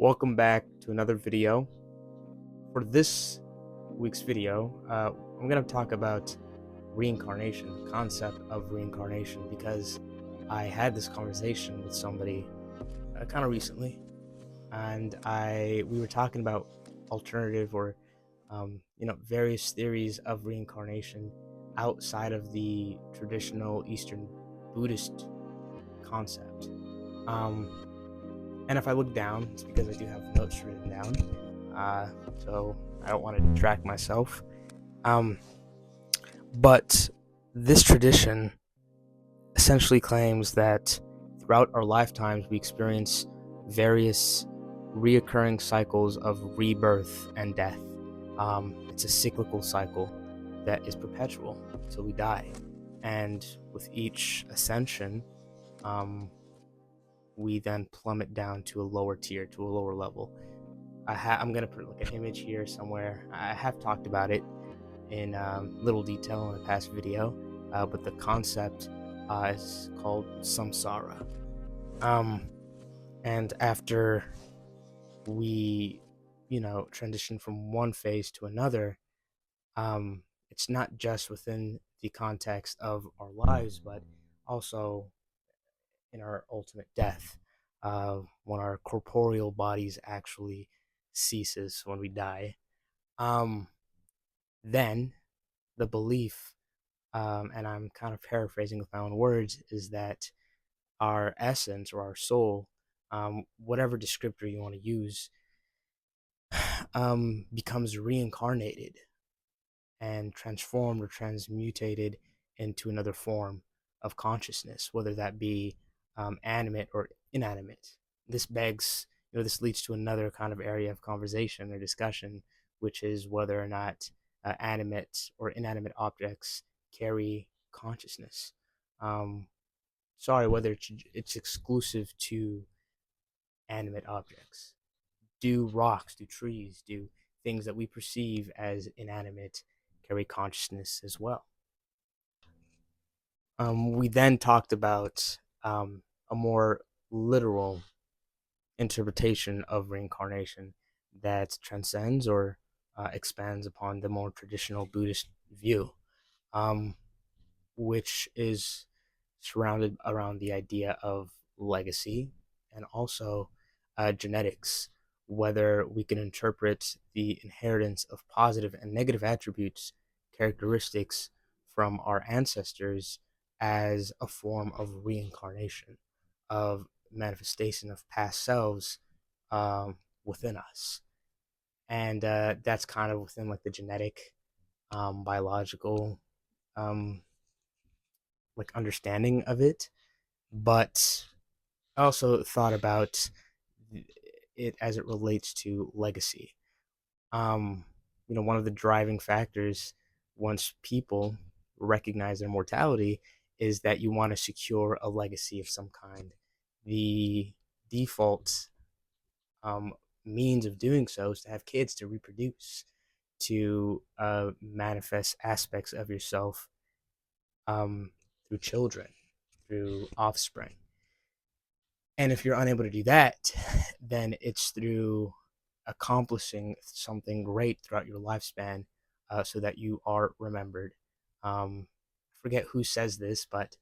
Welcome back to another video. For this week's video, I'm going to talk about reincarnation, the concept of reincarnation, because I had this conversation with somebody kind of recently, and we were talking about alternative or various theories of reincarnation outside of the traditional Eastern Buddhist concept. And if I look down, it's because I do have notes written down, so I don't want to distract myself. But this tradition essentially claims that throughout our lifetimes we experience various reoccurring cycles of rebirth and death. It's a cyclical cycle that is perpetual until we die, and with each ascension, we then plummet down to a lower tier, to a lower level. I'm going to put like an image here somewhere. I have talked about it in little detail in a past video, but the concept is called Samsara. And after we, transition from one phase to another, it's not just within the context of our lives, but also in our ultimate death, when our corporeal bodies actually ceases when we die. Then the belief, and I'm kind of paraphrasing with my own words, is that our essence or our soul, whatever descriptor you want to use, becomes reincarnated and transformed or transmutated into another form of consciousness, whether that be animate or inanimate. This leads to another kind of area of conversation or discussion, which is whether or not animate or inanimate objects carry consciousness. Whether it's exclusive to animate objects. Do rocks, do trees, do things that we perceive as inanimate carry consciousness as well? We then talked about a more literal interpretation of reincarnation that transcends or expands upon the more traditional Buddhist view, which is surrounded around the idea of legacy and also genetics, whether we can interpret the inheritance of positive and negative attributes, characteristics from our ancestors as a form of reincarnation, of manifestation of past selves within us. And that's kind of within like the genetic, biological, understanding of it. But I also thought about it as it relates to legacy. One of the driving factors once people recognize their mortality is that you want to secure a legacy of some kind. The default means of doing so is to have kids, to reproduce, to manifest aspects of yourself through children, through offspring. And if you're unable to do that, then it's through accomplishing something great throughout your lifespan, so that you are remembered. I forget who says this, but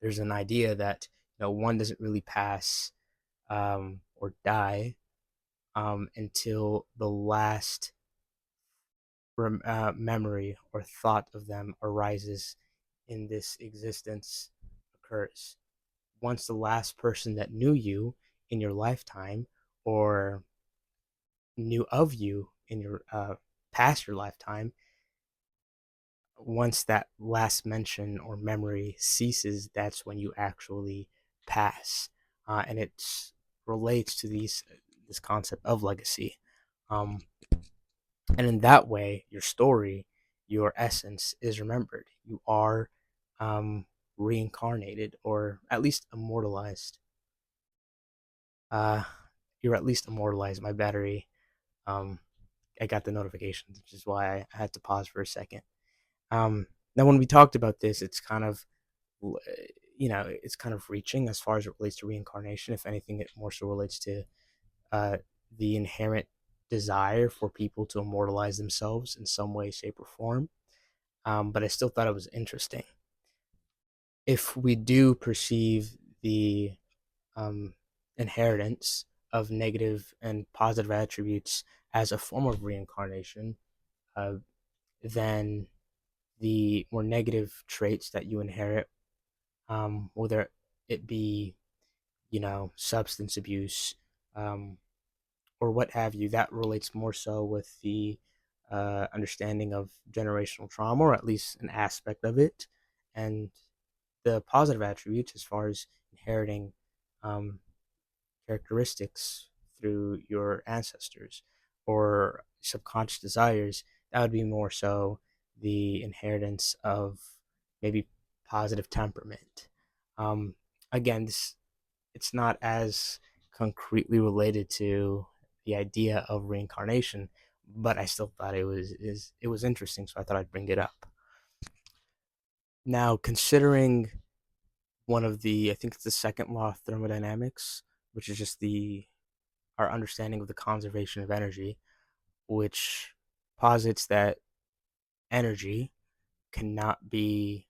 there's an idea that one doesn't really pass or die until the last memory or thought of them arises in this existence occurs. Once the last person that knew you in your lifetime or knew of you in your past your lifetime, once that last mention or memory ceases, that's when you actually pass. And it relates to this concept of legacy. And in that way, your story, your essence is remembered. You are reincarnated, or at least immortalized. You're at least immortalized. My battery, I got the notifications, which is why I had to pause for a second. Now, when we talked about this, it's kind of it's kind of reaching as far as it relates to reincarnation. If anything, it more so relates to uh, the inherent desire for people to immortalize themselves in some way, shape, or form. But I still thought it was interesting. If we do perceive the um, inheritance of negative and positive attributes as a form of reincarnation, uh, then the more negative traits that you inherit, whether it be, substance abuse, um, or what have you, that relates more so with the understanding of generational trauma, or at least an aspect of it. And the positive attributes, as far as inheriting um, characteristics through your ancestors or subconscious desires, that would be more so the inheritance of maybe positive temperament. Um, Again, it's not as concretely related to the idea of reincarnation, but I still thought it was interesting, so I thought I'd bring it up. Now, considering one of the, I think it's the second law of thermodynamics, which is just the our understanding of the conservation of energy, which posits that energy cannot be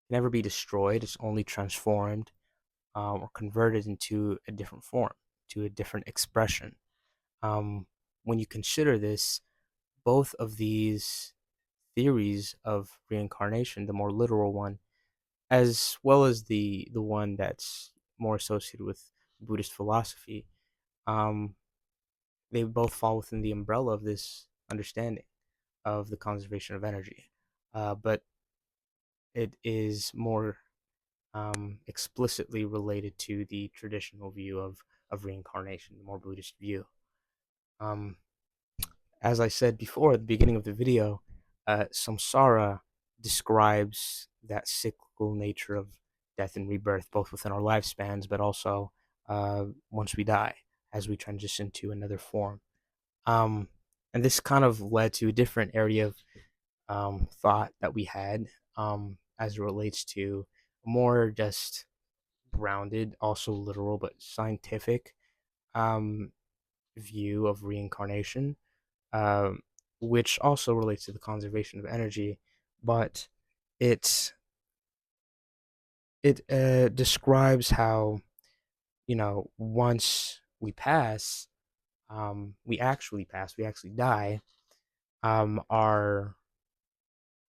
never be destroyed. It's only transformed or converted into a different form, to a different expression. Um, when you consider this, both of these theories of reincarnation, the more literal one, as well as the one that's more associated with Buddhist philosophy, um, they both fall within the umbrella of this understanding of the conservation of energy. But it is more explicitly related to the traditional view of reincarnation, the more Buddhist view. Um, as I said before at the beginning of the video, Samsara describes that cyclical nature of death and rebirth, both within our lifespans, but also once we die, as we transition to another form. Um, and this kind of led to a different area of thought that we had as it relates to more just grounded, also literal, but scientific um, view of reincarnation, um, which also relates to the conservation of energy, but it it describes how, once we pass, we actually die. Our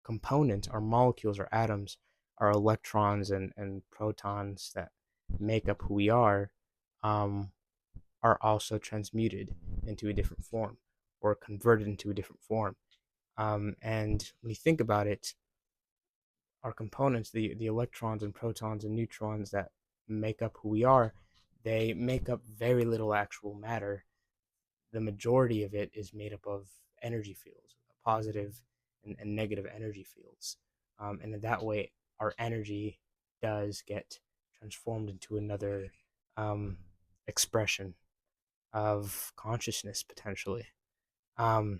components, our molecules, our atoms, our electrons and protons that make up who we um, are also transmuted into a different form or converted into a different form. And when you think about it, our components, the electrons and protons and neutrons that make up who we are, they make up very little actual matter. The majority of it is made up of energy fields, positive and negative energy fields. And in that way, our energy does get transformed into another um, expression of consciousness potentially. Um,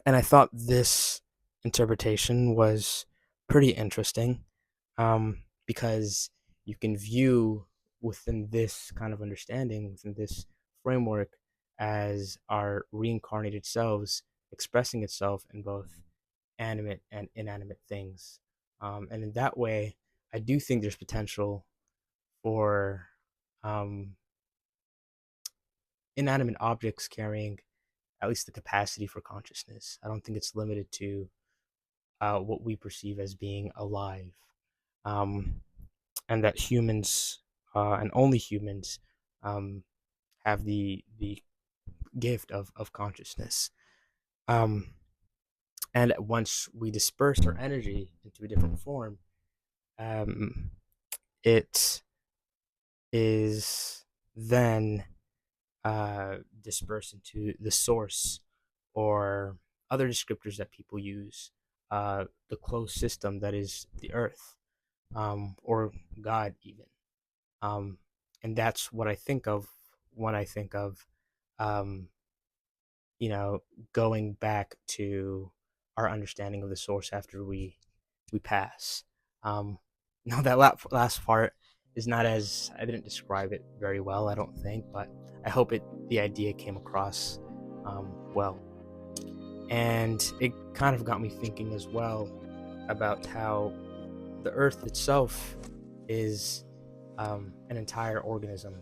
and I thought this interpretation was pretty interesting because you can view within this kind of understanding, within this framework, as our reincarnated selves expressing itself in both animate and inanimate things. And in that way, I do think there's potential for um, inanimate objects carrying at least the capacity for consciousness. I don't think it's limited to what we perceive as being alive, um, and that humans and only humans um, have the gift of consciousness. Um, and once we disperse our energy into a different form, um, it is then dispersed into the source or other descriptors that people use, the closed system that is the earth, or God, even. Um, and that's what I think of when I think of, um, you know, going back to our understanding of the source after we pass. Um, No, that last part is not as, I didn't describe it very well, I don't think, but I hope the idea came across well. And it kind of got me thinking as well about how the Earth itself is an entire organism,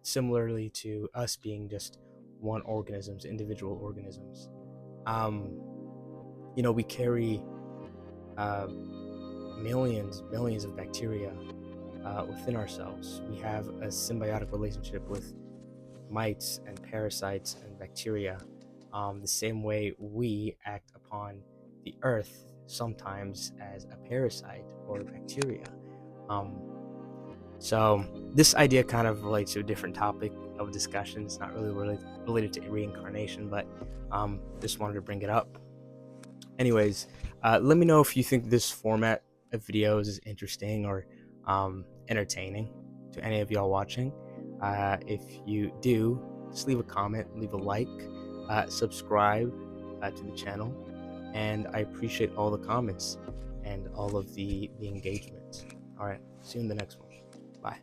similarly to us being just one organisms, individual organisms. Um, we carry uh, millions of bacteria within ourselves. We have a symbiotic relationship with mites and parasites and bacteria, the same way we act upon the earth sometimes as a parasite or bacteria. Um, so this idea kind of relates to a different topic of discussion. It's not really related to reincarnation, but just wanted to bring it up. Anyways, let me know if you think this format of videos is interesting or entertaining to any of y'all watching. If you do, just leave a comment, leave a like, subscribe to the channel, and I appreciate all the comments and all of the engagement. All right, see you in the next one. Bye.